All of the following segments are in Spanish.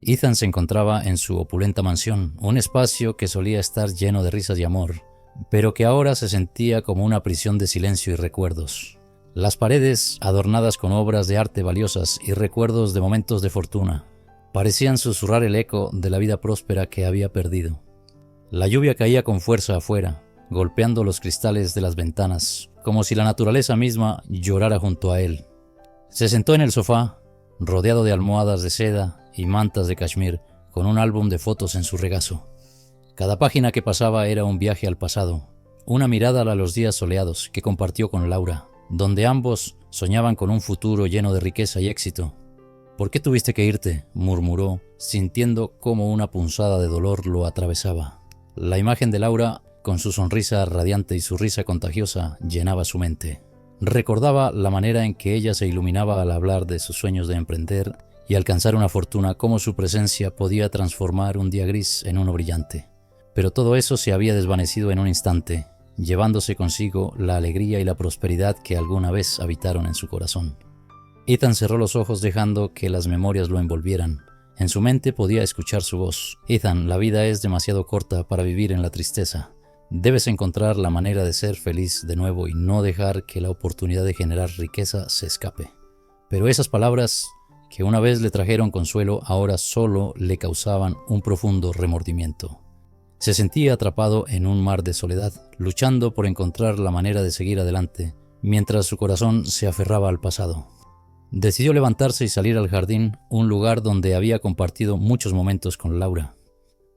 Ethan se encontraba en su opulenta mansión, un espacio que solía estar lleno de risas y amor, pero que ahora se sentía como una prisión de silencio y recuerdos. Las paredes, adornadas con obras de arte valiosas y recuerdos de momentos de fortuna, parecían susurrar el eco de la vida próspera que había perdido. La lluvia caía con fuerza afuera, golpeando los cristales de las ventanas, como si la naturaleza misma llorara junto a él. Se sentó en el sofá, rodeado de almohadas de seda y mantas de cashmere, con un álbum de fotos en su regazo. Cada página que pasaba era un viaje al pasado, una mirada a los días soleados que compartió con Laura, donde ambos soñaban con un futuro lleno de riqueza y éxito. «¿Por qué tuviste que irte?», murmuró, sintiendo cómo una punzada de dolor lo atravesaba. La imagen de Laura, con su sonrisa radiante y su risa contagiosa, llenaba su mente. Recordaba la manera en que ella se iluminaba al hablar de sus sueños de emprender y alcanzar una fortuna, cómo su presencia podía transformar un día gris en uno brillante. Pero todo eso se había desvanecido en un instante, llevándose consigo la alegría y la prosperidad que alguna vez habitaron en su corazón. Ethan cerró los ojos dejando que las memorias lo envolvieran. En su mente podía escuchar su voz. «Ethan, la vida es demasiado corta para vivir en la tristeza. Debes encontrar la manera de ser feliz de nuevo y no dejar que la oportunidad de generar riqueza se escape». Pero esas palabras, que una vez le trajeron consuelo, ahora solo le causaban un profundo remordimiento. Se sentía atrapado en un mar de soledad, luchando por encontrar la manera de seguir adelante, mientras su corazón se aferraba al pasado. Decidió levantarse y salir al jardín, un lugar donde había compartido muchos momentos con Laura.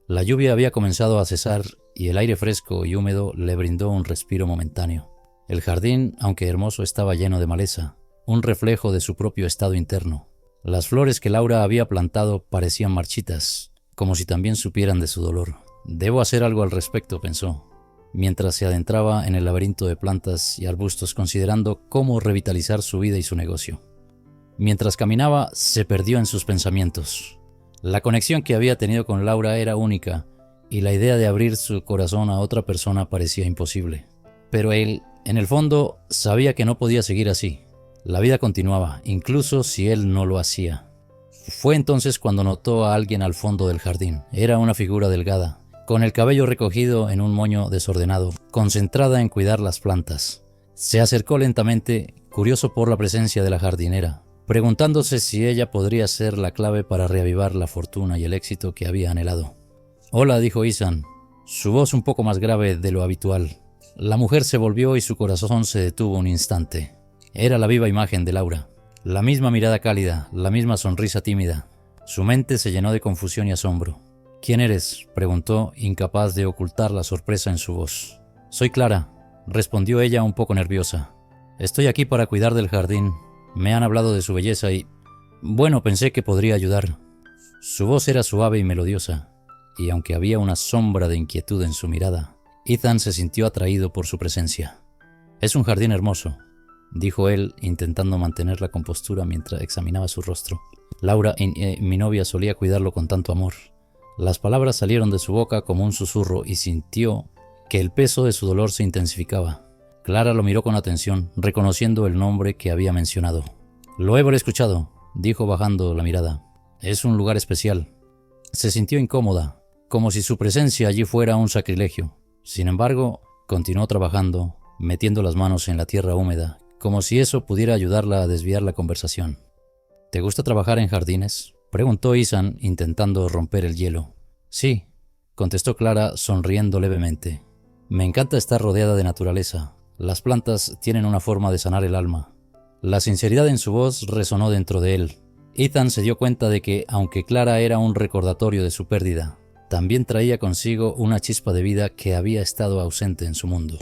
La lluvia había comenzado a cesar y el aire fresco y húmedo le brindó un respiro momentáneo. El jardín, aunque hermoso, estaba lleno de maleza, un reflejo de su propio estado interno. Las flores que Laura había plantado parecían marchitas, como si también supieran de su dolor. «Debo hacer algo al respecto», pensó, mientras se adentraba en el laberinto de plantas y arbustos considerando cómo revitalizar su vida y su negocio. Mientras caminaba, se perdió en sus pensamientos. La conexión que había tenido con Laura era única, y la idea de abrir su corazón a otra persona parecía imposible. Pero él, en el fondo, sabía que no podía seguir así. La vida continuaba, incluso si él no lo hacía. Fue entonces cuando notó a alguien al fondo del jardín. Era una figura delgada, con el cabello recogido en un moño desordenado, concentrada en cuidar las plantas. Se acercó lentamente, curioso por la presencia de la jardinera, preguntándose si ella podría ser la clave para reavivar la fortuna y el éxito que había anhelado. «Hola», dijo Ethan, su voz un poco más grave de lo habitual. La mujer se volvió y su corazón se detuvo un instante. Era la viva imagen de Laura. La misma mirada cálida, la misma sonrisa tímida. Su mente se llenó de confusión y asombro. «¿Quién eres?», preguntó, incapaz de ocultar la sorpresa en su voz. «Soy Clara», respondió ella un poco nerviosa. «Estoy aquí para cuidar del jardín. Me han hablado de su belleza y... bueno, pensé que podría ayudar». Su voz era suave y melodiosa, y aunque había una sombra de inquietud en su mirada, Ethan se sintió atraído por su presencia. «Es un jardín hermoso», dijo él, intentando mantener la compostura mientras examinaba su rostro. «Laura, mi novia, solía cuidarlo con tanto amor». Las palabras salieron de su boca como un susurro y sintió que el peso de su dolor se intensificaba. Clara lo miró con atención, reconociendo el nombre que había mencionado. «Lo he escuchado», dijo bajando la mirada. «Es un lugar especial». Se sintió incómoda, como si su presencia allí fuera un sacrilegio. Sin embargo, continuó trabajando, metiendo las manos en la tierra húmeda, como si eso pudiera ayudarla a desviar la conversación. «¿Te gusta trabajar en jardines?», preguntó Ethan, intentando romper el hielo. «Sí», contestó Clara, sonriendo levemente. «Me encanta estar rodeada de naturaleza. Las plantas tienen una forma de sanar el alma». La sinceridad en su voz resonó dentro de él. Ethan se dio cuenta de que, aunque Clara era un recordatorio de su pérdida, también traía consigo una chispa de vida que había estado ausente en su mundo.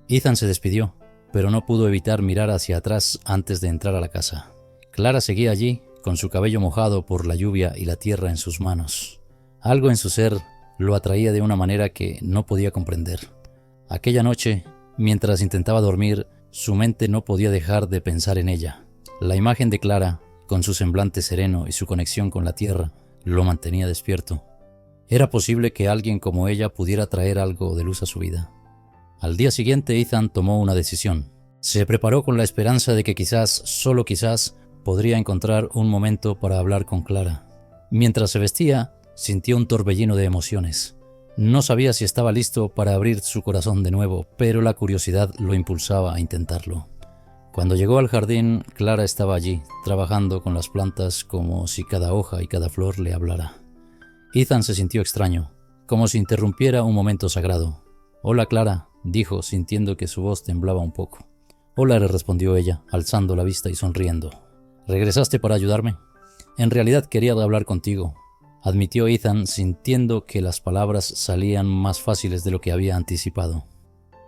Ethan se despidió, pero no pudo evitar mirar hacia atrás antes de entrar a la casa. Clara seguía allí, con su cabello mojado por la lluvia y la tierra en sus manos. Algo en su ser lo atraía de una manera que no podía comprender. Aquella noche, mientras intentaba dormir, su mente no podía dejar de pensar en ella. La imagen de Clara, con su semblante sereno y su conexión con la tierra, lo mantenía despierto. Era posible que alguien como ella pudiera traer algo de luz a su vida. Al día siguiente, Ethan tomó una decisión. Se preparó con la esperanza de que quizás, solo quizás, podría encontrar un momento para hablar con Clara. Mientras se vestía, sintió un torbellino de emociones. No sabía si estaba listo para abrir su corazón de nuevo, pero la curiosidad lo impulsaba a intentarlo. Cuando llegó al jardín, Clara estaba allí, trabajando con las plantas como si cada hoja y cada flor le hablara. Ethan se sintió extraño, como si interrumpiera un momento sagrado. «Hola, Clara», dijo, sintiendo que su voz temblaba un poco. «Hola», le respondió ella, alzando la vista y sonriendo. «¿Regresaste para ayudarme?» «En realidad quería hablar contigo», admitió Ethan, sintiendo que las palabras salían más fáciles de lo que había anticipado.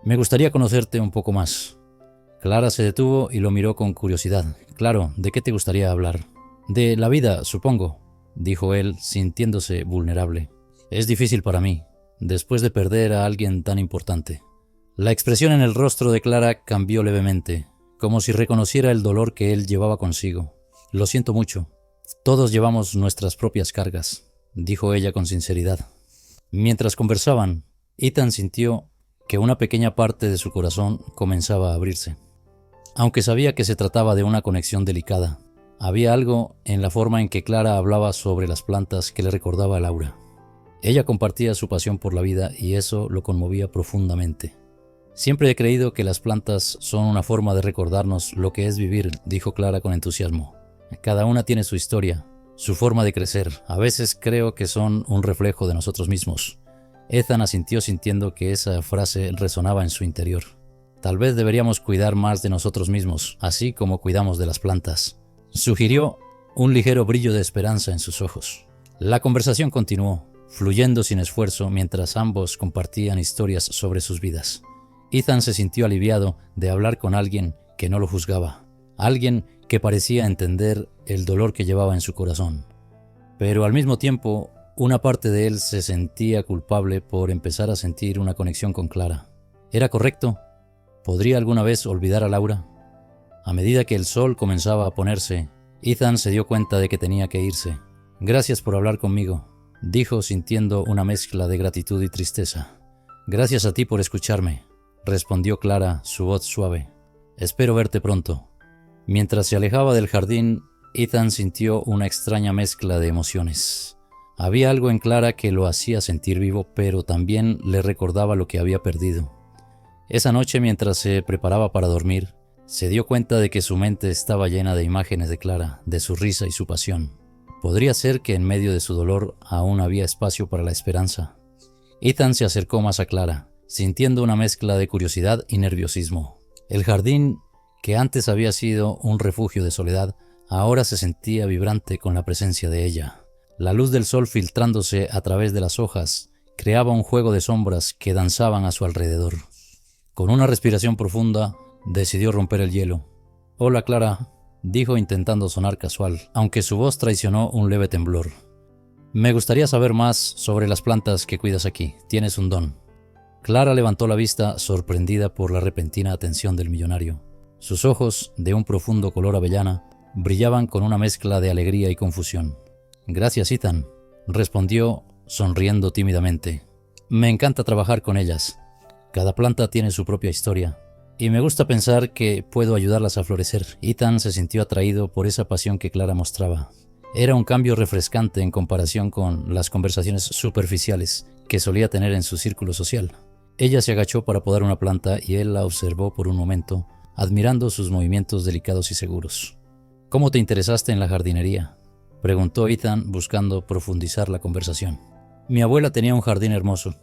«Me gustaría conocerte un poco más». Clara se detuvo y lo miró con curiosidad. «Claro, ¿de qué te gustaría hablar?» «De la vida, supongo», dijo él, sintiéndose vulnerable. «Es difícil para mí, después de perder a alguien tan importante». La expresión en el rostro de Clara cambió levemente, como si reconociera el dolor que él llevaba consigo. «Lo siento mucho. Todos llevamos nuestras propias cargas», dijo ella con sinceridad. Mientras conversaban, Ethan sintió que una pequeña parte de su corazón comenzaba a abrirse. Aunque sabía que se trataba de una conexión delicada, había algo en la forma en que Clara hablaba sobre las plantas que le recordaba a Laura. Ella compartía su pasión por la vida y eso lo conmovía profundamente. «Siempre he creído que las plantas son una forma de recordarnos lo que es vivir», dijo Clara con entusiasmo. «Cada una tiene su historia, su forma de crecer. A veces creo que son un reflejo de nosotros mismos». Ethan asintió sintiendo que esa frase resonaba en su interior. «Tal vez deberíamos cuidar más de nosotros mismos, así como cuidamos de las plantas», sugirió, un ligero brillo de esperanza en sus ojos. La conversación continuó, fluyendo sin esfuerzo mientras ambos compartían historias sobre sus vidas. Ethan se sintió aliviado de hablar con alguien que no lo juzgaba, alguien que parecía entender el dolor que llevaba en su corazón. Pero al mismo tiempo, una parte de él se sentía culpable por empezar a sentir una conexión con Clara. ¿Era correcto? ¿Podría alguna vez olvidar a Laura? A medida que el sol comenzaba a ponerse, Ethan se dio cuenta de que tenía que irse. «Gracias por hablar conmigo», dijo sintiendo una mezcla de gratitud y tristeza. «Gracias a ti por escucharme», respondió Clara, su voz suave. «Espero verte pronto». Mientras se alejaba del jardín, Ethan sintió una extraña mezcla de emociones. Había algo en Clara que lo hacía sentir vivo, pero también le recordaba lo que había perdido. Esa noche, mientras se preparaba para dormir, se dio cuenta de que su mente estaba llena de imágenes de Clara, de su risa y su pasión. Podría ser que en medio de su dolor aún había espacio para la esperanza. Ethan se acercó más a Clara, sintiendo una mezcla de curiosidad y nerviosismo. El jardín, que antes había sido un refugio de soledad, ahora se sentía vibrante con la presencia de ella. La luz del sol filtrándose a través de las hojas creaba un juego de sombras que danzaban a su alrededor. Con una respiración profunda, decidió romper el hielo. «Hola, Clara», dijo intentando sonar casual, aunque su voz traicionó un leve temblor. «Me gustaría saber más sobre las plantas que cuidas aquí. Tienes un don». Clara levantó la vista, sorprendida por la repentina atención del millonario. Sus ojos, de un profundo color avellana, brillaban con una mezcla de alegría y confusión. «Gracias, Ethan», respondió, sonriendo tímidamente. «Me encanta trabajar con ellas. Cada planta tiene su propia historia, y me gusta pensar que puedo ayudarlas a florecer». Ethan se sintió atraído por esa pasión que Clara mostraba. Era un cambio refrescante en comparación con las conversaciones superficiales que solía tener en su círculo social. Ella se agachó para podar una planta y él la observó por un momento, admirando sus movimientos delicados y seguros. «¿Cómo te interesaste en la jardinería?», preguntó Ethan, buscando profundizar la conversación. «Mi abuela tenía un jardín hermoso»,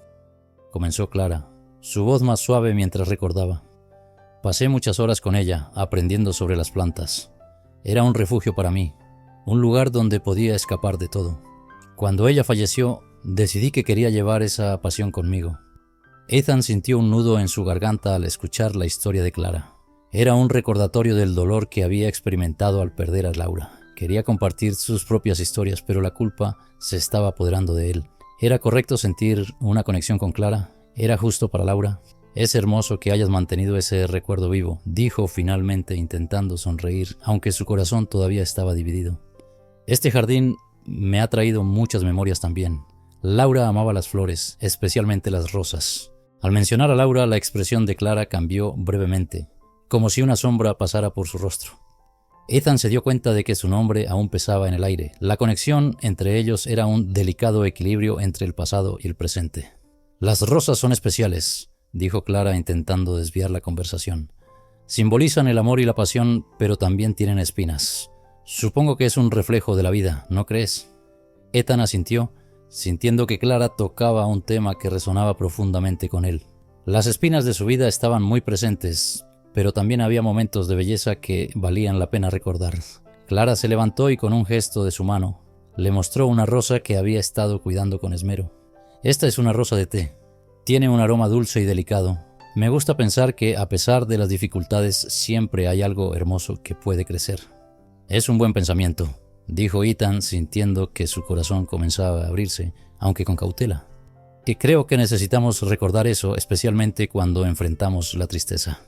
comenzó Clara, su voz más suave mientras recordaba. «Pasé muchas horas con ella, aprendiendo sobre las plantas. Era un refugio para mí, un lugar donde podía escapar de todo. Cuando ella falleció, decidí que quería llevar esa pasión conmigo». Ethan sintió un nudo en su garganta al escuchar la historia de Clara. Era un recordatorio del dolor que había experimentado al perder a Laura. Quería compartir sus propias historias, pero la culpa se estaba apoderando de él. ¿Era correcto sentir una conexión con Clara? ¿Era justo para Laura? «Es hermoso que hayas mantenido ese recuerdo vivo», dijo finalmente, intentando sonreír, aunque su corazón todavía estaba dividido. «Este jardín me ha traído muchas memorias también». Laura amaba las flores, especialmente las rosas. Al mencionar a Laura, la expresión de Clara cambió brevemente, como si una sombra pasara por su rostro. Ethan se dio cuenta de que su nombre aún pesaba en el aire. La conexión entre ellos era un delicado equilibrio entre el pasado y el presente. «Las rosas son especiales», dijo Clara intentando desviar la conversación. «Simbolizan el amor y la pasión, pero también tienen espinas. Supongo que es un reflejo de la vida, ¿no crees?» Ethan asintió, sintiendo que Clara tocaba un tema que resonaba profundamente con él. Las espinas de su vida estaban muy presentes, pero también había momentos de belleza que valían la pena recordar. Clara se levantó y con un gesto de su mano le mostró una rosa que había estado cuidando con esmero. «Esta es una rosa de té. Tiene un aroma dulce y delicado. Me gusta pensar que, a pesar de las dificultades, siempre hay algo hermoso que puede crecer». «Es un buen pensamiento», dijo Ethan, sintiendo que su corazón comenzaba a abrirse, aunque con cautela. «Y creo que necesitamos recordar eso, especialmente cuando enfrentamos la tristeza».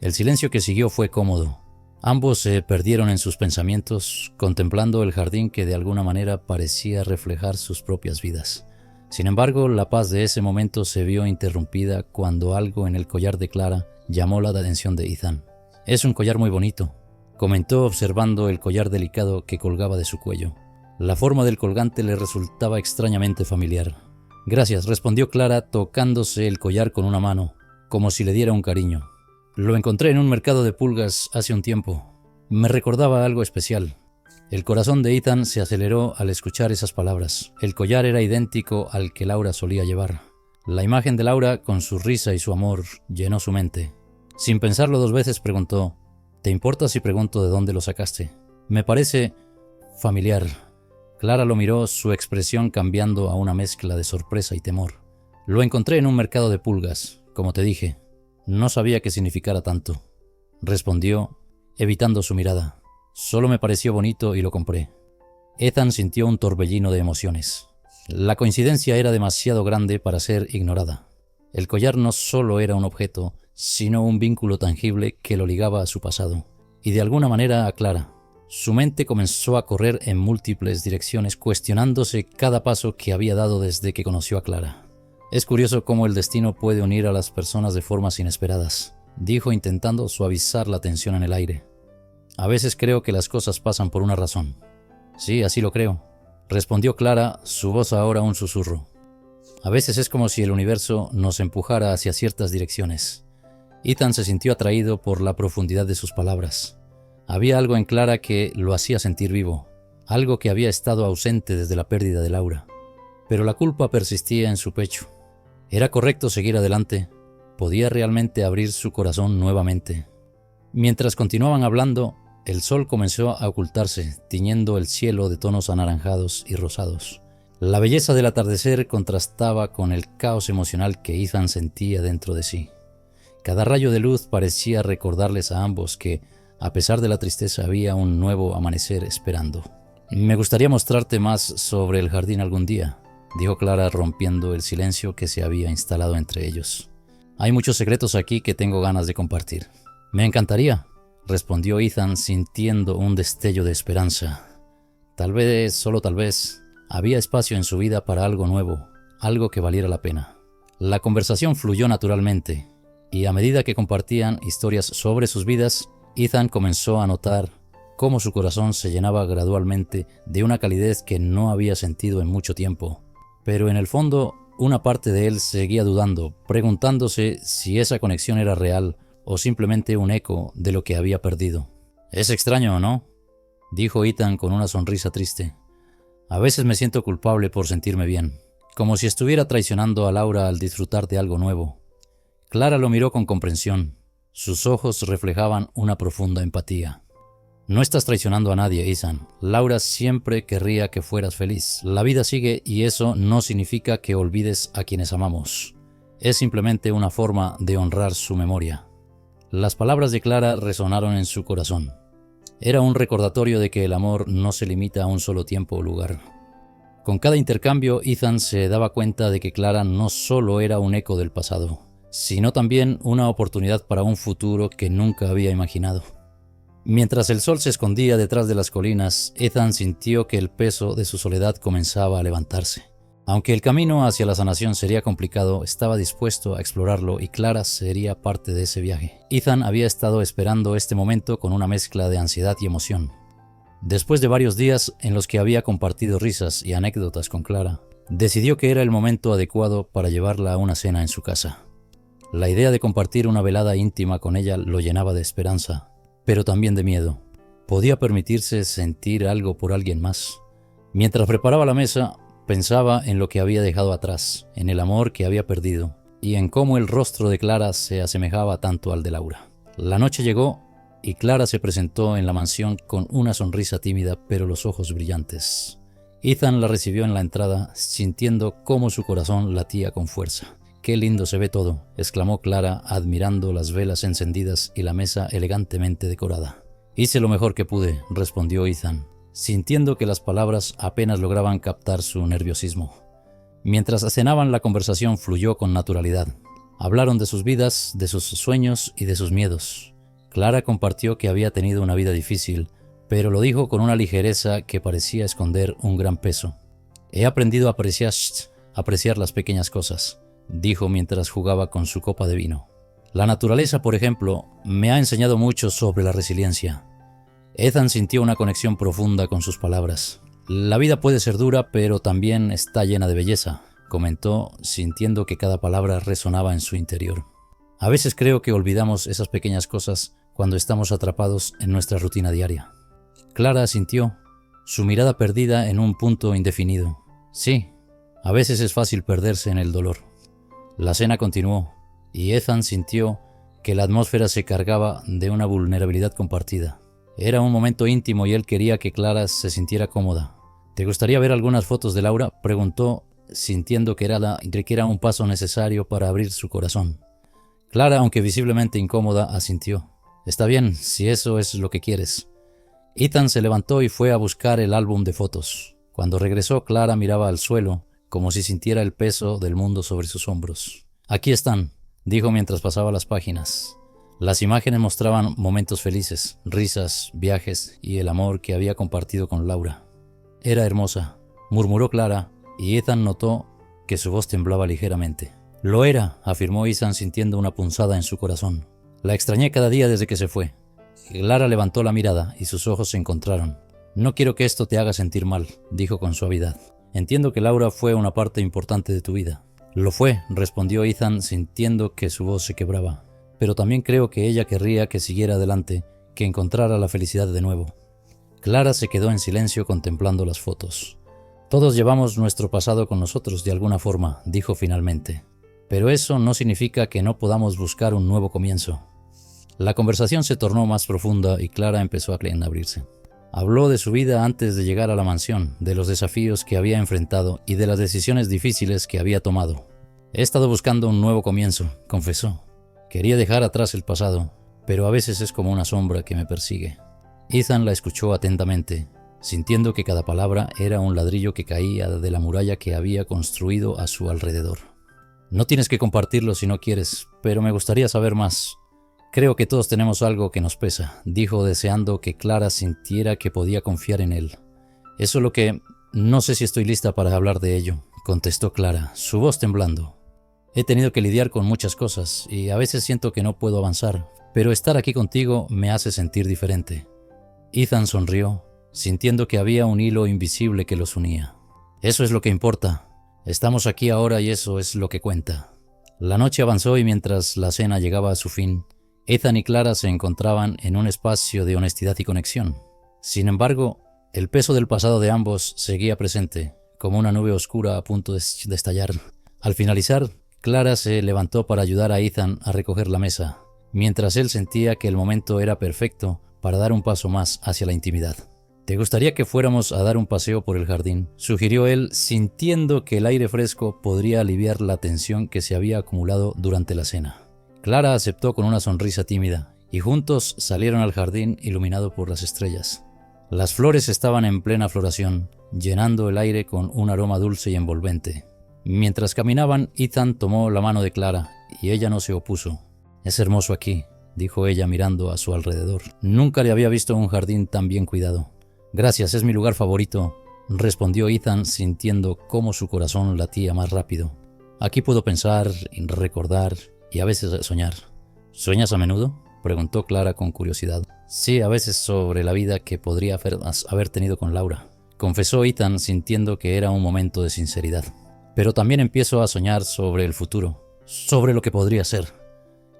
El silencio que siguió fue cómodo. Ambos se perdieron en sus pensamientos, contemplando el jardín que de alguna manera parecía reflejar sus propias vidas. Sin embargo, la paz de ese momento se vio interrumpida cuando algo en el collar de Clara llamó la atención de Ethan. «Es un collar muy bonito», comentó observando el collar delicado que colgaba de su cuello. La forma del colgante le resultaba extrañamente familiar. «Gracias», respondió Clara tocándose el collar con una mano, como si le diera un cariño. «Lo encontré en un mercado de pulgas hace un tiempo. Me recordaba algo especial». El corazón de Ethan se aceleró al escuchar esas palabras. El collar era idéntico al que Laura solía llevar. La imagen de Laura, con su risa y su amor, llenó su mente. Sin pensarlo dos veces preguntó: «¿Te importa si pregunto de dónde lo sacaste? Me parece familiar». Clara lo miró, su expresión cambiando a una mezcla de sorpresa y temor. «Lo encontré en un mercado de pulgas, como te dije. No sabía que significara tanto», respondió, evitando su mirada. «Solo me pareció bonito y lo compré». Ethan sintió un torbellino de emociones. La coincidencia era demasiado grande para ser ignorada. El collar no solo era un objeto, sino un vínculo tangible que lo ligaba a su pasado, y de alguna manera a Clara. Su mente comenzó a correr en múltiples direcciones, cuestionándose cada paso que había dado desde que conoció a Clara. «Es curioso cómo el destino puede unir a las personas de formas inesperadas», dijo intentando suavizar la tensión en el aire. «A veces creo que las cosas pasan por una razón». «Sí, así lo creo», respondió Clara, su voz ahora un susurro. «A veces es como si el universo nos empujara hacia ciertas direcciones». Ethan se sintió atraído por la profundidad de sus palabras. Había algo en Clara que lo hacía sentir vivo, algo que había estado ausente desde la pérdida de Laura. Pero la culpa persistía en su pecho. ¿Era correcto seguir adelante? ¿Podía realmente abrir su corazón nuevamente? Mientras continuaban hablando, el sol comenzó a ocultarse, tiñendo el cielo de tonos anaranjados y rosados. La belleza del atardecer contrastaba con el caos emocional que Ethan sentía dentro de sí. Cada rayo de luz parecía recordarles a ambos que, a pesar de la tristeza, había un nuevo amanecer esperando. «Me gustaría mostrarte más sobre el jardín algún día», dijo Clara, rompiendo el silencio que se había instalado entre ellos. «Hay muchos secretos aquí que tengo ganas de compartir». «Me encantaría», respondió Ethan, sintiendo un destello de esperanza. Tal vez, solo tal vez, había espacio en su vida para algo nuevo, algo que valiera la pena. La conversación fluyó naturalmente, y a medida que compartían historias sobre sus vidas, Ethan comenzó a notar cómo su corazón se llenaba gradualmente de una calidez que no había sentido en mucho tiempo. Pero en el fondo, una parte de él seguía dudando, preguntándose si esa conexión era real o simplemente un eco de lo que había perdido. «Es extraño, ¿no?», dijo Ethan con una sonrisa triste. «A veces me siento culpable por sentirme bien, como si estuviera traicionando a Laura al disfrutar de algo nuevo». Clara lo miró con comprensión. Sus ojos reflejaban una profunda empatía. «No estás traicionando a nadie, Ethan. Laura siempre querría que fueras feliz. La vida sigue y eso no significa que olvides a quienes amamos. Es simplemente una forma de honrar su memoria». Las palabras de Clara resonaron en su corazón. Era un recordatorio de que el amor no se limita a un solo tiempo o lugar. Con cada intercambio, Ethan se daba cuenta de que Clara no solo era un eco del pasado, sino también una oportunidad para un futuro que nunca había imaginado. Mientras el sol se escondía detrás de las colinas, Ethan sintió que el peso de su soledad comenzaba a levantarse. Aunque el camino hacia la sanación sería complicado, estaba dispuesto a explorarlo y Clara sería parte de ese viaje. Ethan había estado esperando este momento con una mezcla de ansiedad y emoción. Después de varios días en los que había compartido risas y anécdotas con Clara, decidió que era el momento adecuado para llevarla a una cena en su casa. La idea de compartir una velada íntima con ella lo llenaba de esperanza, pero también de miedo. ¿Podía permitirse sentir algo por alguien más? Mientras preparaba la mesa, pensaba en lo que había dejado atrás, en el amor que había perdido, y en cómo el rostro de Clara se asemejaba tanto al de Laura. La noche llegó y Clara se presentó en la mansión con una sonrisa tímida pero los ojos brillantes. Ethan la recibió en la entrada, sintiendo cómo su corazón latía con fuerza. «¡Qué lindo se ve todo!», exclamó Clara, admirando las velas encendidas y la mesa elegantemente decorada. «Hice lo mejor que pude», respondió Ethan, sintiendo que las palabras apenas lograban captar su nerviosismo. Mientras cenaban, la conversación fluyó con naturalidad. Hablaron de sus vidas, de sus sueños y de sus miedos. Clara compartió que había tenido una vida difícil, pero lo dijo con una ligereza que parecía esconder un gran peso. «He aprendido a apreciar las pequeñas cosas», dijo mientras jugaba con su copa de vino. «La naturaleza, por ejemplo, me ha enseñado mucho sobre la resiliencia». Ethan sintió una conexión profunda con sus palabras. «La vida puede ser dura, pero también está llena de belleza», comentó, sintiendo que cada palabra resonaba en su interior. «A veces creo que olvidamos esas pequeñas cosas cuando estamos atrapados en nuestra rutina diaria». Clara asintió, su mirada perdida en un punto indefinido. «Sí, a veces es fácil perderse en el dolor». La cena continuó, y Ethan sintió que la atmósfera se cargaba de una vulnerabilidad compartida. Era un momento íntimo y él quería que Clara se sintiera cómoda. «¿Te gustaría ver algunas fotos de Laura?», preguntó, sintiendo que era un paso necesario para abrir su corazón. Clara, aunque visiblemente incómoda, asintió. «Está bien, si eso es lo que quieres». Ethan se levantó y fue a buscar el álbum de fotos. Cuando regresó, Clara miraba al suelo, como si sintiera el peso del mundo sobre sus hombros. «Aquí están», dijo mientras pasaba las páginas. Las imágenes mostraban momentos felices, risas, viajes y el amor que había compartido con Laura. «Era hermosa», murmuró Clara, y Ethan notó que su voz temblaba ligeramente. «Lo era», afirmó Ethan sintiendo una punzada en su corazón. «La extrañé cada día desde que se fue». Clara levantó la mirada y sus ojos se encontraron. «No quiero que esto te haga sentir mal», dijo con suavidad. «Entiendo que Laura fue una parte importante de tu vida». «Lo fue», respondió Ethan sintiendo que su voz se quebraba. «Pero también creo que ella querría que siguiera adelante, que encontrara la felicidad de nuevo». Clara se quedó en silencio contemplando las fotos. «Todos llevamos nuestro pasado con nosotros de alguna forma», dijo finalmente. «Pero eso no significa que no podamos buscar un nuevo comienzo». La conversación se tornó más profunda y Clara empezó a abrirse. Habló de su vida antes de llegar a la mansión, de los desafíos que había enfrentado y de las decisiones difíciles que había tomado. «He estado buscando un nuevo comienzo», confesó. «Quería dejar atrás el pasado, pero a veces es como una sombra que me persigue». Ethan la escuchó atentamente, sintiendo que cada palabra era un ladrillo que caía de la muralla que había construido a su alrededor. «No tienes que compartirlo si no quieres, pero me gustaría saber más. Creo que todos tenemos algo que nos pesa», dijo, deseando que Clara sintiera que podía confiar en él. «Eso es lo que... no sé si estoy lista para hablar de ello», contestó Clara, su voz temblando. «He tenido que lidiar con muchas cosas y a veces siento que no puedo avanzar, pero estar aquí contigo me hace sentir diferente». Ethan sonrió, sintiendo que había un hilo invisible que los unía. «Eso es lo que importa. Estamos aquí ahora y eso es lo que cuenta». La noche avanzó y mientras la cena llegaba a su fin, Ethan y Clara se encontraban en un espacio de honestidad y conexión. Sin embargo, el peso del pasado de ambos seguía presente, como una nube oscura a punto de estallar. Al finalizar, Clara se levantó para ayudar a Ethan a recoger la mesa, mientras él sentía que el momento era perfecto para dar un paso más hacia la intimidad. «¿Te gustaría que fuéramos a dar un paseo por el jardín?», sugirió él, sintiendo que el aire fresco podría aliviar la tensión que se había acumulado durante la cena. Clara aceptó con una sonrisa tímida, y juntos salieron al jardín iluminado por las estrellas. Las flores estaban en plena floración, llenando el aire con un aroma dulce y envolvente. Mientras caminaban, Ethan tomó la mano de Clara, y ella no se opuso. «Es hermoso aquí», dijo ella mirando a su alrededor. «Nunca le había visto un jardín tan bien cuidado». «Gracias, es mi lugar favorito», respondió Ethan sintiendo cómo su corazón latía más rápido. Aquí puedo pensar, recordar y a veces soñar. ¿Sueñas a menudo?, preguntó Clara con curiosidad. Sí, a veces sobre la vida que podría haber tenido con Laura, confesó Ethan sintiendo que era un momento de sinceridad. Pero también empiezo a soñar sobre el futuro, sobre lo que podría ser.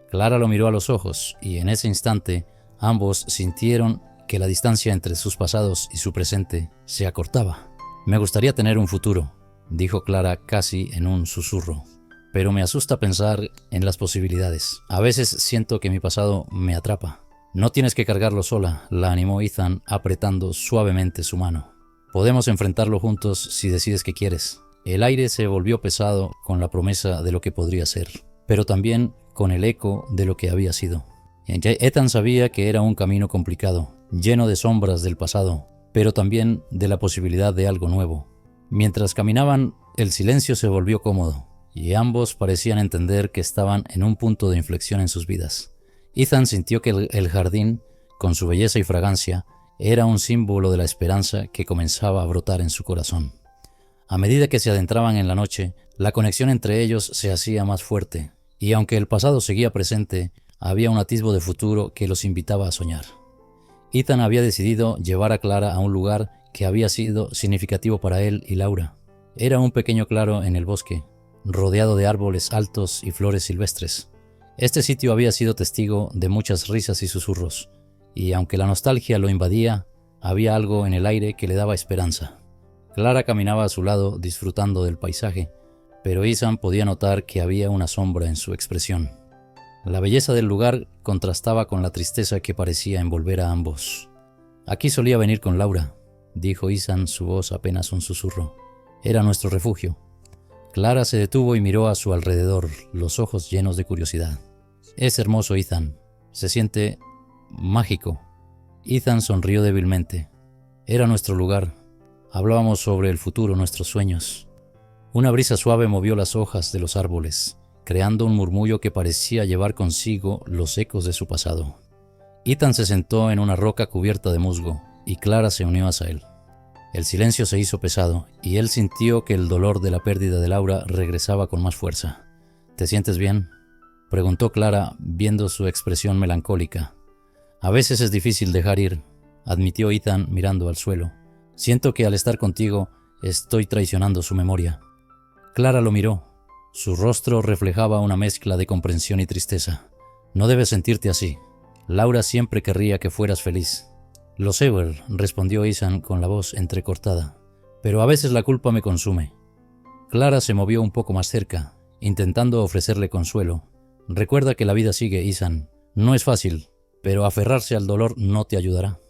Clara lo miró a los ojos y en ese instante ambos sintieron que la distancia entre sus pasados y su presente se acortaba. Me gustaría tener un futuro, dijo Clara casi en un susurro, pero me asusta pensar en las posibilidades. A veces siento que mi pasado me atrapa. No tienes que cargarlo sola, la animó Ethan apretando suavemente su mano. Podemos enfrentarlo juntos si decides que quieres. El aire se volvió pesado con la promesa de lo que podría ser, pero también con el eco de lo que había sido. Ethan sabía que era un camino complicado, lleno de sombras del pasado, pero también de la posibilidad de algo nuevo. Mientras caminaban, el silencio se volvió cómodo, y ambos parecían entender que estaban en un punto de inflexión en sus vidas. Ethan sintió que el jardín, con su belleza y fragancia, era un símbolo de la esperanza que comenzaba a brotar en su corazón. A medida que se adentraban en la noche, la conexión entre ellos se hacía más fuerte, y aunque el pasado seguía presente, había un atisbo de futuro que los invitaba a soñar. Ethan había decidido llevar a Clara a un lugar que había sido significativo para él y Laura. Era un pequeño claro en el bosque, rodeado de árboles altos y flores silvestres. Este sitio había sido testigo de muchas risas y susurros, y aunque la nostalgia lo invadía, había algo en el aire que le daba esperanza. Clara caminaba a su lado disfrutando del paisaje, pero Ethan podía notar que había una sombra en su expresión. La belleza del lugar contrastaba con la tristeza que parecía envolver a ambos. Aquí solía venir con Laura, dijo Ethan, su voz apenas un susurro. Era nuestro refugio. Clara se detuvo y miró a su alrededor, los ojos llenos de curiosidad. Es hermoso, Ethan. Se siente mágico. Ethan sonrió débilmente. Era nuestro lugar. Hablábamos sobre el futuro, nuestros sueños. Una brisa suave movió las hojas de los árboles, creando un murmullo que parecía llevar consigo los ecos de su pasado. Ethan se sentó en una roca cubierta de musgo, y Clara se unió hacia él. El silencio se hizo pesado, y él sintió que el dolor de la pérdida de Laura regresaba con más fuerza. ¿Te sientes bien?, preguntó Clara, viendo su expresión melancólica. A veces es difícil dejar ir, admitió Ethan mirando al suelo. Siento que al estar contigo estoy traicionando su memoria. Clara lo miró. Su rostro reflejaba una mezcla de comprensión y tristeza. No debes sentirte así. Laura siempre querría que fueras feliz. Lo sé, respondió Ethan con la voz entrecortada. Pero a veces la culpa me consume. Clara se movió un poco más cerca, intentando ofrecerle consuelo. Recuerda que la vida sigue, Ethan. No es fácil, pero aferrarse al dolor no te ayudará.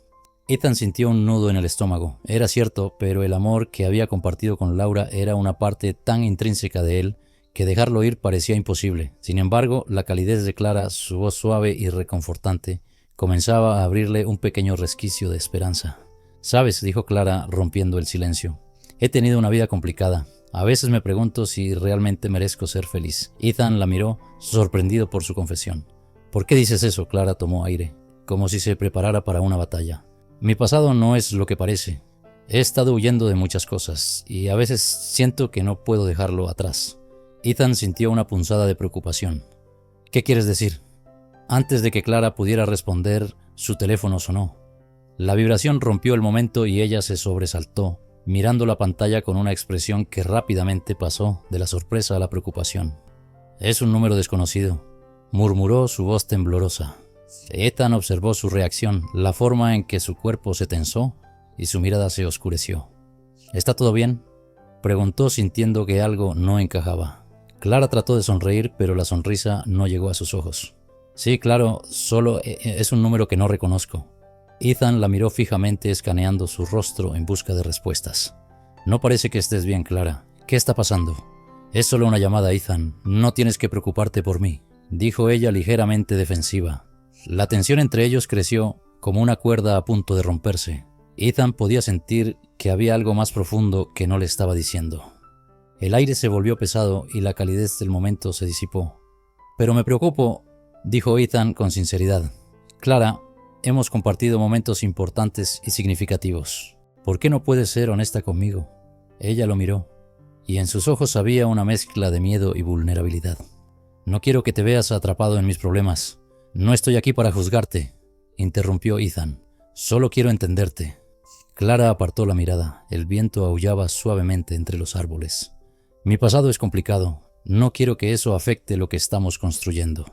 Ethan sintió un nudo en el estómago. Era cierto, pero el amor que había compartido con Laura era una parte tan intrínseca de él que dejarlo ir parecía imposible. Sin embargo, la calidez de Clara, su voz suave y reconfortante, comenzaba a abrirle un pequeño resquicio de esperanza. «Sabes», dijo Clara, rompiendo el silencio, «he tenido una vida complicada. A veces me pregunto si realmente merezco ser feliz». Ethan la miró, sorprendido por su confesión. «¿Por qué dices eso?», Clara tomó aire, como si se preparara para una batalla. «Mi pasado no es lo que parece. He estado huyendo de muchas cosas, y a veces siento que no puedo dejarlo atrás». Ethan sintió una punzada de preocupación. «¿Qué quieres decir?». Antes de que Clara pudiera responder, su teléfono sonó. La vibración rompió el momento y ella se sobresaltó, mirando la pantalla con una expresión que rápidamente pasó de la sorpresa a la preocupación. «Es un número desconocido», murmuró su voz temblorosa. Ethan observó su reacción, la forma en que su cuerpo se tensó y su mirada se oscureció. «¿Está todo bien?», preguntó sintiendo que algo no encajaba. Clara trató de sonreír, pero la sonrisa no llegó a sus ojos. «Sí, claro, solo es un número que no reconozco». Ethan la miró fijamente, escaneando su rostro en busca de respuestas. «No parece que estés bien, Clara. ¿Qué está pasando?». «Es solo una llamada, Ethan. No tienes que preocuparte por mí», dijo ella ligeramente defensiva. La tensión entre ellos creció como una cuerda a punto de romperse. Ethan podía sentir que había algo más profundo que no le estaba diciendo. El aire se volvió pesado y la calidez del momento se disipó. «Pero me preocupo», dijo Ethan con sinceridad. «Clara, hemos compartido momentos importantes y significativos. ¿Por qué no puedes ser honesta conmigo? Ella lo miró, y en sus ojos había una mezcla de miedo y vulnerabilidad. No quiero que te veas atrapado en mis problemas. No estoy aquí para juzgarte, interrumpió Ethan. Solo quiero entenderte. Clara apartó la mirada. El viento aullaba suavemente entre los árboles. Mi pasado es complicado. No quiero que eso afecte lo que estamos construyendo.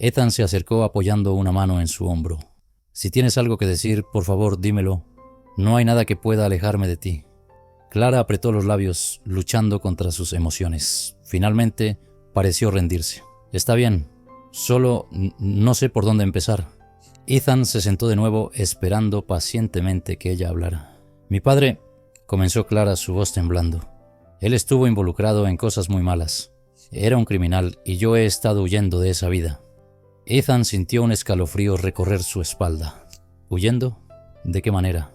Ethan se acercó apoyando una mano en su hombro. Si tienes algo que decir, por favor, dímelo. No hay nada que pueda alejarme de ti. Clara apretó los labios, luchando contra sus emociones. Finalmente, pareció rendirse. Está bien, solo no sé por dónde empezar. Ethan se sentó de nuevo, esperando pacientemente que ella hablara. Mi padre, comenzó Clara, su voz temblando. Él estuvo involucrado en cosas muy malas. Era un criminal y yo he estado huyendo de esa vida. Ethan sintió un escalofrío recorrer su espalda. ¿Huyendo? ¿De qué manera?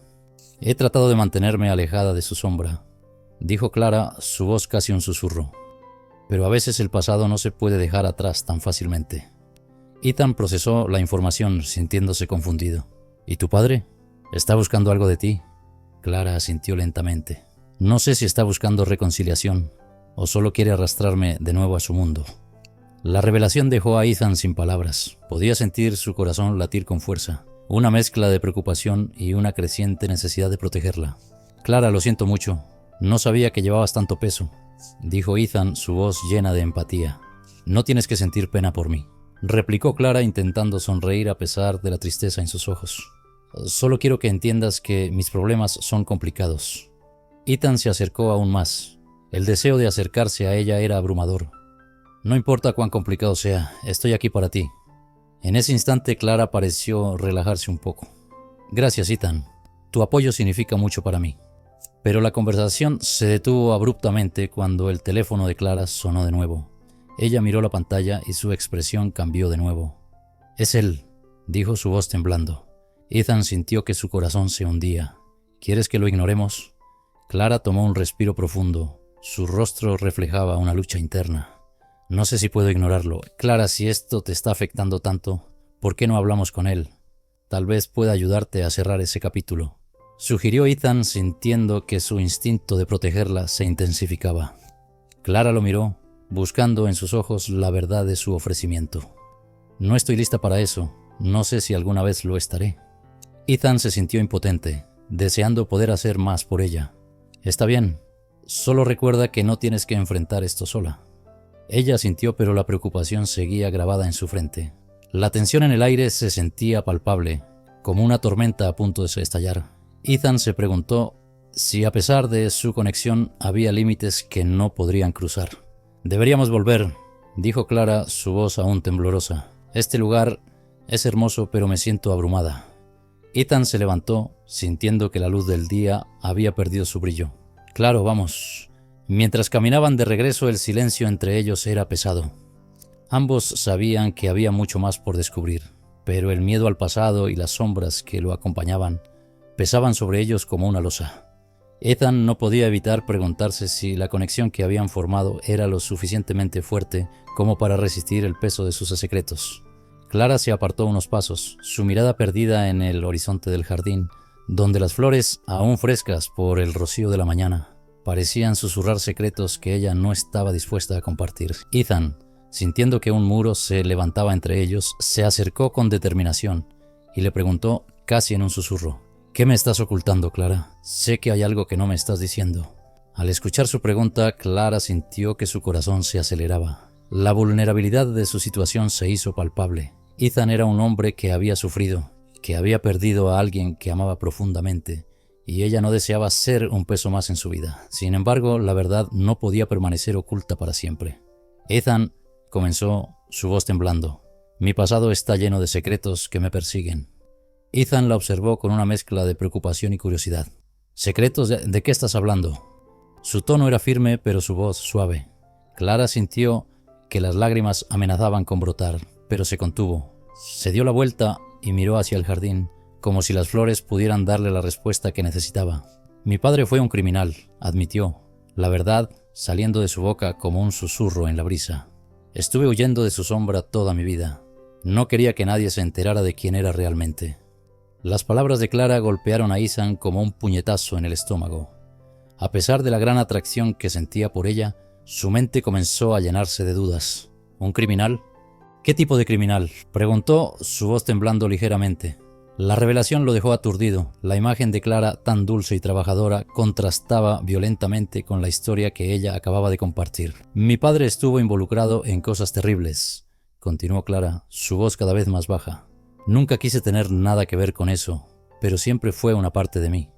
He tratado de mantenerme alejada de su sombra, dijo Clara, su voz casi un susurro. Pero a veces el pasado no se puede dejar atrás tan fácilmente. Ethan procesó la información, sintiéndose confundido. ¿Y tu padre? ¿Está buscando algo de ti? Clara asintió lentamente. No sé si está buscando reconciliación o solo quiere arrastrarme de nuevo a su mundo. La revelación dejó a Ethan sin palabras. Podía sentir su corazón latir con fuerza. Una mezcla de preocupación y una creciente necesidad de protegerla. Clara, lo siento mucho. No sabía que llevabas tanto peso, dijo Ethan, su voz llena de empatía. No tienes que sentir pena por mí, replicó Clara intentando sonreír a pesar de la tristeza en sus ojos. Solo quiero que entiendas que mis problemas son complicados. Ethan se acercó aún más. El deseo de acercarse a ella era abrumador. No importa cuán complicado sea, estoy aquí para ti. En ese instante Clara pareció relajarse un poco. Gracias, Ethan. Tu apoyo significa mucho para mí. Pero la conversación se detuvo abruptamente cuando el teléfono de Clara sonó de nuevo. Ella miró la pantalla y su expresión cambió de nuevo. Es él, dijo su voz temblando. Ethan sintió que su corazón se hundía. ¿Quieres que lo ignoremos? Clara tomó un respiro profundo. Su rostro reflejaba una lucha interna. No sé si puedo ignorarlo. Clara, si esto te está afectando tanto, ¿por qué no hablamos con él? Tal vez pueda ayudarte a cerrar ese capítulo, sugirió Ethan, sintiendo que su instinto de protegerla se intensificaba. Clara lo miró, buscando en sus ojos la verdad de su ofrecimiento. No estoy lista para eso. No sé si alguna vez lo estaré. Ethan se sintió impotente, deseando poder hacer más por ella. Está bien. Solo recuerda que no tienes que enfrentar esto sola. Ella asintió, pero la preocupación seguía grabada en su frente. La tensión en el aire se sentía palpable, como una tormenta a punto de estallar. Ethan se preguntó si a pesar de su conexión había límites que no podrían cruzar. Deberíamos volver, dijo Clara, su voz aún temblorosa. Este lugar es hermoso, pero me siento abrumada. Ethan se levantó, sintiendo que la luz del día había perdido su brillo. Claro, vamos. Mientras caminaban de regreso, el silencio entre ellos era pesado. Ambos sabían que había mucho más por descubrir, pero el miedo al pasado y las sombras que lo acompañaban pesaban sobre ellos como una losa. Ethan no podía evitar preguntarse si la conexión que habían formado era lo suficientemente fuerte como para resistir el peso de sus secretos. Clara se apartó unos pasos, su mirada perdida en el horizonte del jardín, donde las flores, aún frescas por el rocío de la mañana, parecían susurrar secretos que ella no estaba dispuesta a compartir. Ethan, sintiendo que un muro se levantaba entre ellos, se acercó con determinación y le preguntó casi en un susurro: ¿Qué me estás ocultando, Clara? Sé que hay algo que no me estás diciendo. Al escuchar su pregunta, Clara sintió que su corazón se aceleraba. La vulnerabilidad de su situación se hizo palpable. Ethan era un hombre que había sufrido, que había perdido a alguien que amaba profundamente, y ella no deseaba ser un peso más en su vida. Sin embargo, la verdad no podía permanecer oculta para siempre. Ethan, comenzó, su voz temblando. Mi pasado está lleno de secretos que me persiguen. Ethan la observó con una mezcla de preocupación y curiosidad. ¿Secretos? ¿De qué estás hablando? Su tono era firme, pero su voz suave. Clara sintió que las lágrimas amenazaban con brotar, pero se contuvo. Se dio la vuelta y miró hacia el jardín, como si las flores pudieran darle la respuesta que necesitaba. Mi padre fue un criminal, admitió, la verdad saliendo de su boca como un susurro en la brisa. Estuve huyendo de su sombra toda mi vida. No quería que nadie se enterara de quién era realmente. Las palabras de Clara golpearon a Ethan como un puñetazo en el estómago. A pesar de la gran atracción que sentía por ella, su mente comenzó a llenarse de dudas. ¿Un criminal? ¿Qué tipo de criminal?, preguntó, su voz temblando ligeramente. La revelación lo dejó aturdido. La imagen de Clara, tan dulce y trabajadora, contrastaba violentamente con la historia que ella acababa de compartir. Mi padre estuvo involucrado en cosas terribles, continuó Clara, su voz cada vez más baja. Nunca quise tener nada que ver con eso, pero siempre fue una parte de mí.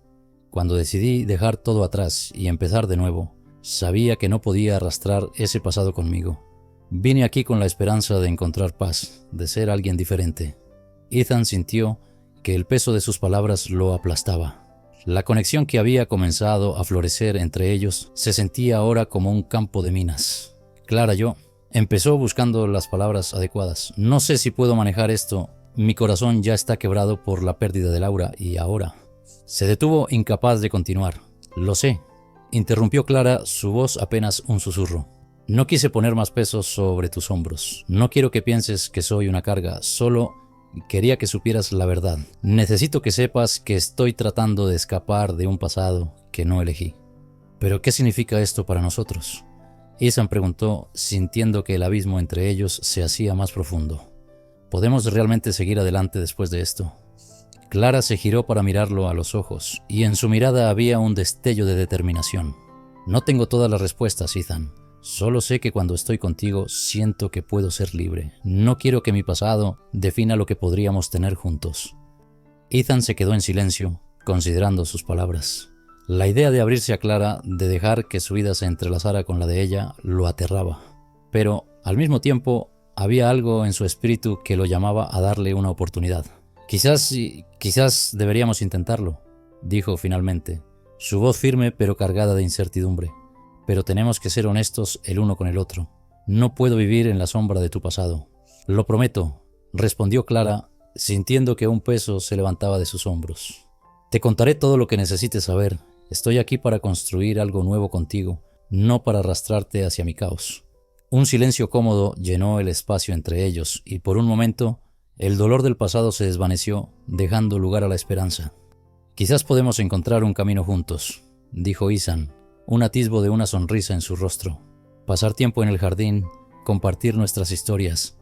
Cuando decidí dejar todo atrás y empezar de nuevo, sabía que no podía arrastrar ese pasado conmigo. Vine aquí con la esperanza de encontrar paz, de ser alguien diferente. Ethan sintió que el peso de sus palabras lo aplastaba. La conexión que había comenzado a florecer entre ellos se sentía ahora como un campo de minas. Clara, empezó buscando las palabras adecuadas. No sé si puedo manejar esto. Mi corazón ya está quebrado por la pérdida de Laura y ahora. Se detuvo, incapaz de continuar. Lo sé, interrumpió Clara, su voz apenas un susurro. No quise poner más peso sobre tus hombros. No quiero que pienses que soy una carga, solo quería que supieras la verdad. Necesito que sepas que estoy tratando de escapar de un pasado que no elegí. ¿Pero qué significa esto para nosotros?, Ethan preguntó, sintiendo que el abismo entre ellos se hacía más profundo. ¿Podemos realmente seguir adelante después de esto? Clara se giró para mirarlo a los ojos, y en su mirada había un destello de determinación. No tengo todas las respuestas, Ethan. Solo sé que cuando estoy contigo siento que puedo ser libre. No quiero que mi pasado defina lo que podríamos tener juntos. Ethan se quedó en silencio, considerando sus palabras. La idea de abrirse a Clara, de dejar que su vida se entrelazara con la de ella, lo aterraba. Pero, al mismo tiempo, había algo en su espíritu que lo llamaba a darle una oportunidad. Quizás deberíamos intentarlo, dijo finalmente, su voz firme pero cargada de incertidumbre. Pero tenemos que ser honestos el uno con el otro. No puedo vivir en la sombra de tu pasado. Lo prometo, respondió Clara, sintiendo que un peso se levantaba de sus hombros. Te contaré todo lo que necesites saber. Estoy aquí para construir algo nuevo contigo, no para arrastrarte hacia mi caos. Un silencio cómodo llenó el espacio entre ellos y por un momento el dolor del pasado se desvaneció, dejando lugar a la esperanza. Quizás podemos encontrar un camino juntos, dijo Ethan, un atisbo de una sonrisa en su rostro. Pasar tiempo en el jardín, compartir nuestras historias.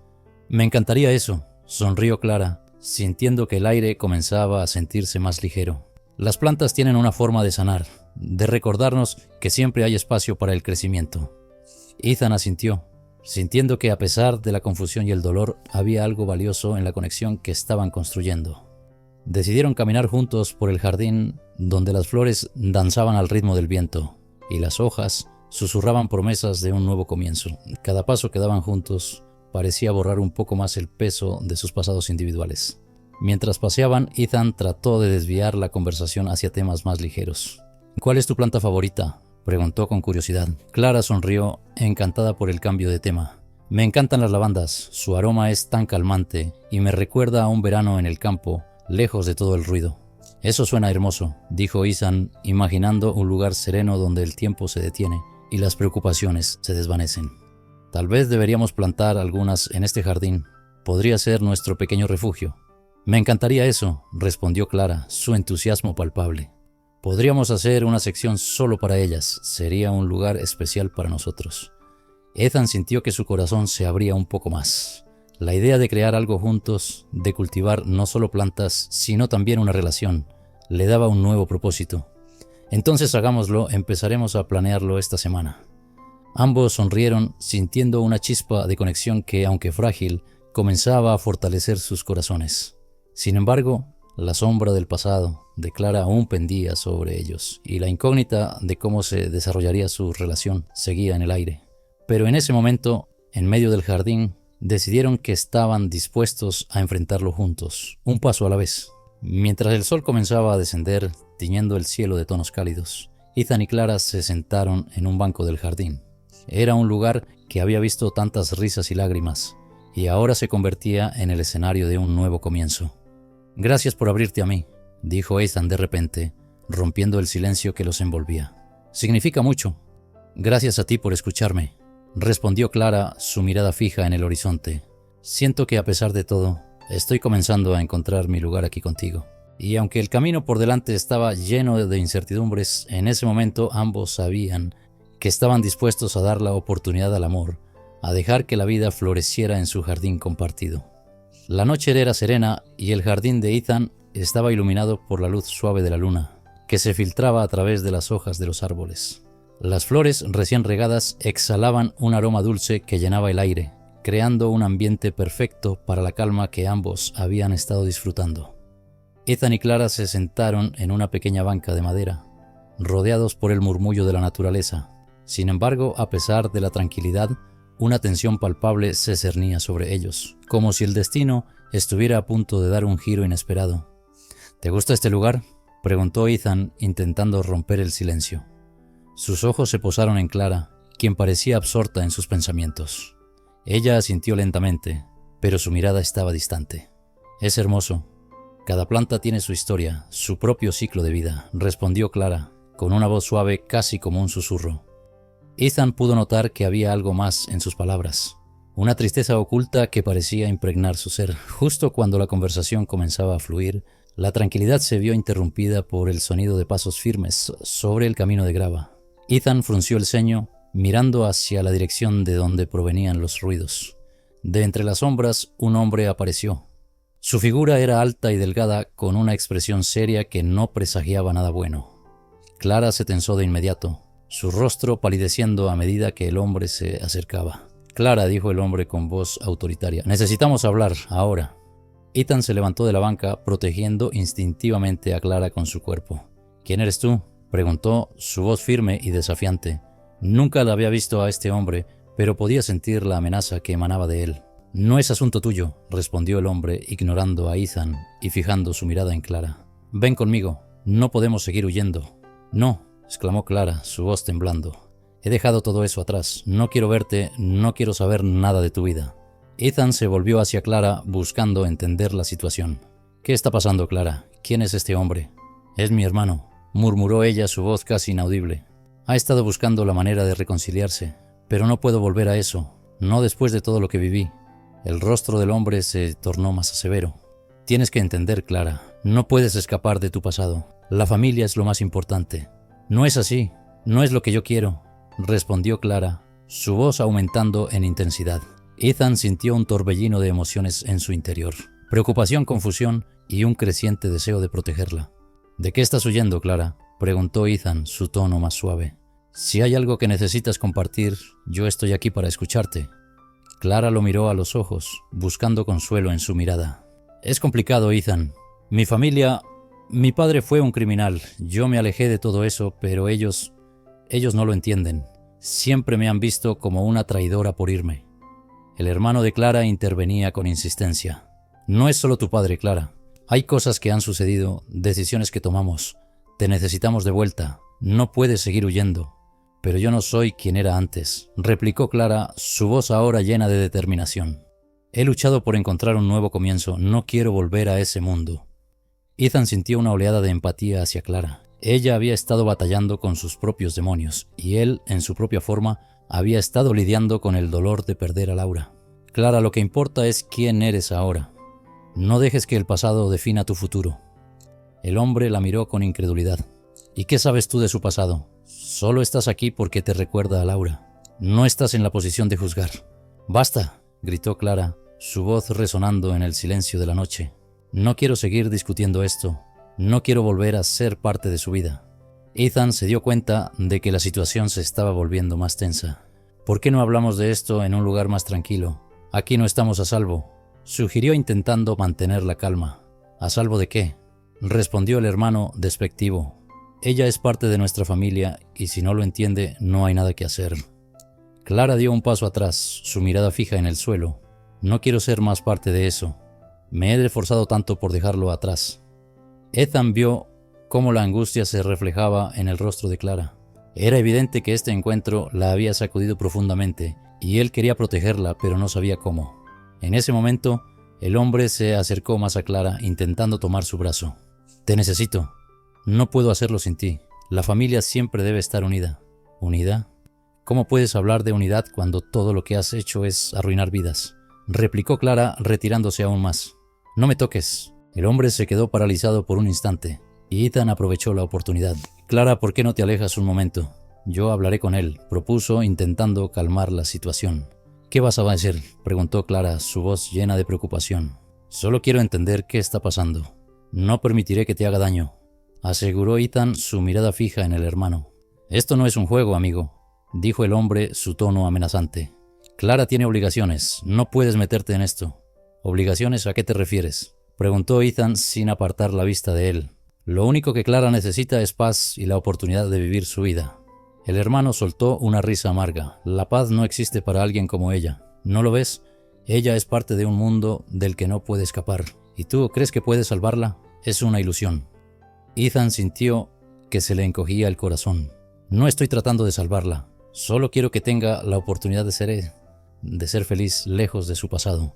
Me encantaría eso, sonrió Clara, sintiendo que el aire comenzaba a sentirse más ligero. Las plantas tienen una forma de sanar, de recordarnos que siempre hay espacio para el crecimiento. Ethan asintió, sintiendo que a pesar de la confusión y el dolor, había algo valioso en la conexión que estaban construyendo. Decidieron caminar juntos por el jardín, donde las flores danzaban al ritmo del viento, y las hojas susurraban promesas de un nuevo comienzo. Cada paso que daban juntos parecía borrar un poco más el peso de sus pasados individuales. Mientras paseaban, Ethan trató de desviar la conversación hacia temas más ligeros. ¿Cuál es tu planta favorita?, preguntó con curiosidad. Clara sonrió, encantada por el cambio de tema. Me encantan las lavandas, su aroma es tan calmante y me recuerda a un verano en el campo, lejos de todo el ruido. Eso suena hermoso, dijo Ethan, imaginando un lugar sereno donde el tiempo se detiene y las preocupaciones se desvanecen. Tal vez deberíamos plantar algunas en este jardín. Podría ser nuestro pequeño refugio. Me encantaría eso, respondió Clara, su entusiasmo palpable. Podríamos hacer una sección solo para ellas. Sería un lugar especial para nosotros. Ethan sintió que su corazón se abría un poco más. La idea de crear algo juntos, de cultivar no solo plantas, sino también una relación, le daba un nuevo propósito. Entonces hagámoslo, empezaremos a planearlo esta semana. Ambos sonrieron, sintiendo una chispa de conexión que, aunque frágil, comenzaba a fortalecer sus corazones. Sin embargo, la sombra del pasado de Clara aún pendía sobre ellos, y la incógnita de cómo se desarrollaría su relación seguía en el aire. Pero en ese momento, en medio del jardín, decidieron que estaban dispuestos a enfrentarlo juntos, un paso a la vez. Mientras el sol comenzaba a descender, tiñendo el cielo de tonos cálidos, Ethan y Clara se sentaron en un banco del jardín. Era un lugar que había visto tantas risas y lágrimas, y ahora se convertía en el escenario de un nuevo comienzo. Gracias por abrirte a mí, dijo Ethan de repente, rompiendo el silencio que los envolvía. Significa mucho. Gracias a ti por escucharme, respondió Clara, su mirada fija en el horizonte. Siento que a pesar de todo, estoy comenzando a encontrar mi lugar aquí contigo. Y aunque el camino por delante estaba lleno de incertidumbres, en ese momento ambos sabían que estaban dispuestos a dar la oportunidad al amor, a dejar que la vida floreciera en su jardín compartido. La noche era serena y el jardín de Ethan estaba iluminado por la luz suave de la luna, que se filtraba a través de las hojas de los árboles. Las flores recién regadas exhalaban un aroma dulce que llenaba el aire, creando un ambiente perfecto para la calma que ambos habían estado disfrutando. Ethan y Clara se sentaron en una pequeña banca de madera, rodeados por el murmullo de la naturaleza. Sin embargo, a pesar de la tranquilidad, una tensión palpable se cernía sobre ellos, como si el destino estuviera a punto de dar un giro inesperado. ¿Te gusta este lugar?, preguntó Ethan, intentando romper el silencio. Sus ojos se posaron en Clara, quien parecía absorta en sus pensamientos. Ella asintió lentamente, pero su mirada estaba distante. «Es hermoso. Cada planta tiene su historia, su propio ciclo de vida», respondió Clara, con una voz suave casi como un susurro. Ethan pudo notar que había algo más en sus palabras, una tristeza oculta que parecía impregnar su ser. Justo cuando la conversación comenzaba a fluir, la tranquilidad se vio interrumpida por el sonido de pasos firmes sobre el camino de grava. Ethan frunció el ceño, mirando hacia la dirección de donde provenían los ruidos. De entre las sombras, un hombre apareció. Su figura era alta y delgada, con una expresión seria que no presagiaba nada bueno. Clara se tensó de inmediato, su rostro palideciendo a medida que el hombre se acercaba. «Clara», dijo el hombre con voz autoritaria, «necesitamos hablar, ahora». Ethan se levantó de la banca, protegiendo instintivamente a Clara con su cuerpo. «¿Quién eres tú?», preguntó, su voz firme y desafiante. Nunca la había visto a este hombre, pero podía sentir la amenaza que emanaba de él. «No es asunto tuyo», respondió el hombre, ignorando a Ethan y fijando su mirada en Clara. «Ven conmigo, no podemos seguir huyendo». «No», exclamó Clara, su voz temblando. «He dejado todo eso atrás. No quiero verte, no quiero saber nada de tu vida». Ethan se volvió hacia Clara, buscando entender la situación. «¿Qué está pasando, Clara? ¿Quién es este hombre?» «Es mi hermano», murmuró ella, su voz casi inaudible. «Ha estado buscando la manera de reconciliarse, pero no puedo volver a eso, no después de todo lo que viví». El rostro del hombre se tornó más severo. «Tienes que entender, Clara, no puedes escapar de tu pasado. La familia es lo más importante». «No es así, no es lo que yo quiero», respondió Clara, su voz aumentando en intensidad. Ethan sintió un torbellino de emociones en su interior, preocupación, confusión y un creciente deseo de protegerla. «¿De qué estás huyendo, Clara?», preguntó Ethan, su tono más suave. «Si hay algo que necesitas compartir, yo estoy aquí para escucharte». Clara lo miró a los ojos, buscando consuelo en su mirada. «Es complicado, Ethan. Mi padre fue un criminal. Yo me alejé de todo eso, pero ellos no lo entienden. Siempre me han visto como una traidora por irme». El hermano de Clara intervenía con insistencia. «No es solo tu padre, Clara. Hay cosas que han sucedido, decisiones que tomamos. Te necesitamos de vuelta. No puedes seguir huyendo». «Pero yo no soy quien era antes», replicó Clara, su voz ahora llena de determinación. «He luchado por encontrar un nuevo comienzo. No quiero volver a ese mundo». Ethan sintió una oleada de empatía hacia Clara. Ella había estado batallando con sus propios demonios, y él, en su propia forma, había estado lidiando con el dolor de perder a Laura. «Clara, lo que importa es quién eres ahora. No dejes que el pasado defina tu futuro». El hombre la miró con incredulidad. «¿Y qué sabes tú de su pasado? Solo estás aquí porque te recuerda a Laura. No estás en la posición de juzgar». «Basta», gritó Clara, su voz resonando en el silencio de la noche. «No quiero seguir discutiendo esto. No quiero volver a ser parte de su vida». Ethan se dio cuenta de que la situación se estaba volviendo más tensa. «¿Por qué no hablamos de esto en un lugar más tranquilo? Aquí no estamos a salvo», sugirió intentando mantener la calma. «¿A salvo de qué?», respondió el hermano despectivo. «Ella es parte de nuestra familia y si no lo entiende, no hay nada que hacer». Clara dio un paso atrás, su mirada fija en el suelo. «No quiero ser más parte de eso. Me he esforzado tanto por dejarlo atrás». Ethan vio cómo la angustia se reflejaba en el rostro de Clara. Era evidente que este encuentro la había sacudido profundamente y él quería protegerla, pero no sabía cómo. En ese momento, el hombre se acercó más a Clara, intentando tomar su brazo. «Te necesito. No puedo hacerlo sin ti. La familia siempre debe estar unida». «¿Unida? ¿Cómo puedes hablar de unidad cuando todo lo que has hecho es arruinar vidas?», replicó Clara, retirándose aún más. «No me toques». El hombre se quedó paralizado por un instante, y Ethan aprovechó la oportunidad. Clara, ¿por qué no te alejas un momento? Yo hablaré con él, propuso, intentando calmar la situación. ¿Qué vas a hacer?, preguntó Clara, su voz llena de preocupación. Solo quiero entender qué está pasando. No permitiré que te haga daño, aseguró Ethan, su mirada fija en el hermano. Esto no es un juego, amigo, dijo el hombre, su tono amenazante. Clara tiene obligaciones, no puedes meterte en esto. ¿Obligaciones a qué te refieres?, preguntó Ethan sin apartar la vista de él. Lo único que Clara necesita es paz y la oportunidad de vivir su vida. El hermano soltó una risa amarga. La paz no existe para alguien como ella. ¿No lo ves? Ella es parte de un mundo del que no puede escapar. ¿Y tú crees que puedes salvarla? Es una ilusión. Ethan sintió que se le encogía el corazón. No estoy tratando de salvarla. Solo quiero que tenga la oportunidad de ser feliz lejos de su pasado.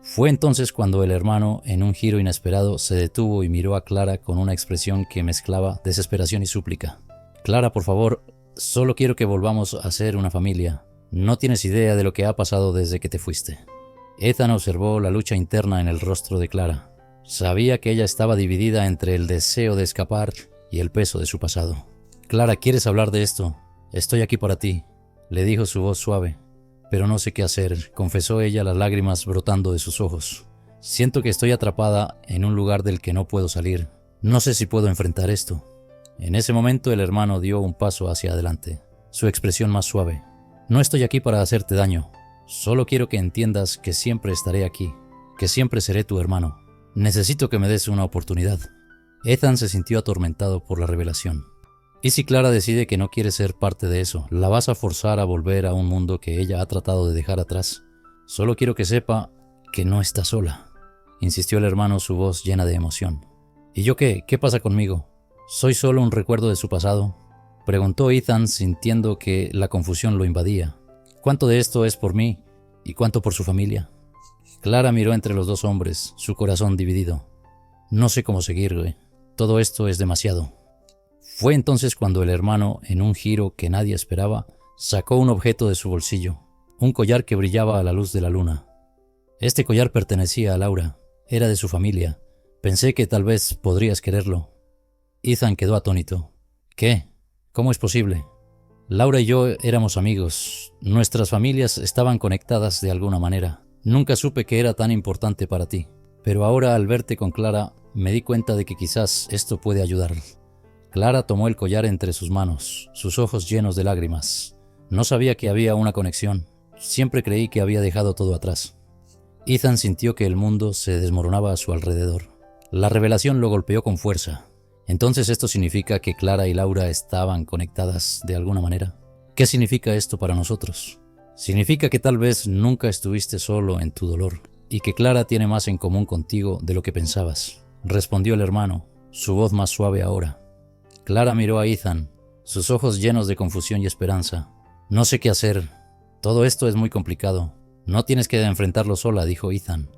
Fue entonces cuando el hermano, en un giro inesperado, se detuvo y miró a Clara con una expresión que mezclaba desesperación y súplica. Clara, por favor, solo quiero que volvamos a ser una familia. No tienes idea de lo que ha pasado desde que te fuiste. Ethan observó la lucha interna en el rostro de Clara. Sabía que ella estaba dividida entre el deseo de escapar y el peso de su pasado. Clara, ¿quieres hablar de esto? Estoy aquí para ti, le dijo su voz suave. Pero no sé qué hacer, confesó ella, las lágrimas brotando de sus ojos. Siento que estoy atrapada en un lugar del que no puedo salir. No sé si puedo enfrentar esto. En ese momento el hermano dio un paso hacia adelante, su expresión más suave. No estoy aquí para hacerte daño. Solo quiero que entiendas que siempre estaré aquí, que siempre seré tu hermano. Necesito que me des una oportunidad. Ethan se sintió atormentado por la revelación. ¿Y si Clara decide que no quiere ser parte de eso? ¿La vas a forzar a volver a un mundo que ella ha tratado de dejar atrás? Solo quiero que sepa que no está sola, insistió el hermano, su voz llena de emoción. ¿Y yo qué? ¿Qué pasa conmigo? ¿Soy solo un recuerdo de su pasado?, preguntó Ethan, sintiendo que la confusión lo invadía. ¿Cuánto de esto es por mí y cuánto por su familia? Clara miró entre los dos hombres, su corazón dividido. No sé cómo seguir, todo esto es demasiado. Fue entonces cuando el hermano, en un giro que nadie esperaba, sacó un objeto de su bolsillo, un collar que brillaba a la luz de la luna. Este collar pertenecía a Laura, era de su familia. Pensé que tal vez podrías quererlo. Ethan quedó atónito. ¿Qué? ¿Cómo es posible? Laura y yo éramos amigos. Nuestras familias estaban conectadas de alguna manera. Nunca supe que era tan importante para ti. Pero ahora, al verte con Clara, me di cuenta de que quizás esto puede ayudar. Clara tomó el collar entre sus manos, sus ojos llenos de lágrimas. No sabía que había una conexión. Siempre creí que había dejado todo atrás. Ethan sintió que el mundo se desmoronaba a su alrededor. La revelación lo golpeó con fuerza. ¿Entonces esto significa que Clara y Laura estaban conectadas de alguna manera? ¿Qué significa esto para nosotros? Significa que tal vez nunca estuviste solo en tu dolor y que Clara tiene más en común contigo de lo que pensabas, respondió el hermano, su voz más suave ahora. Clara miró a Ethan, sus ojos llenos de confusión y esperanza. No sé qué hacer. Todo esto es muy complicado. No tienes que enfrentarlo sola, dijo Ethan.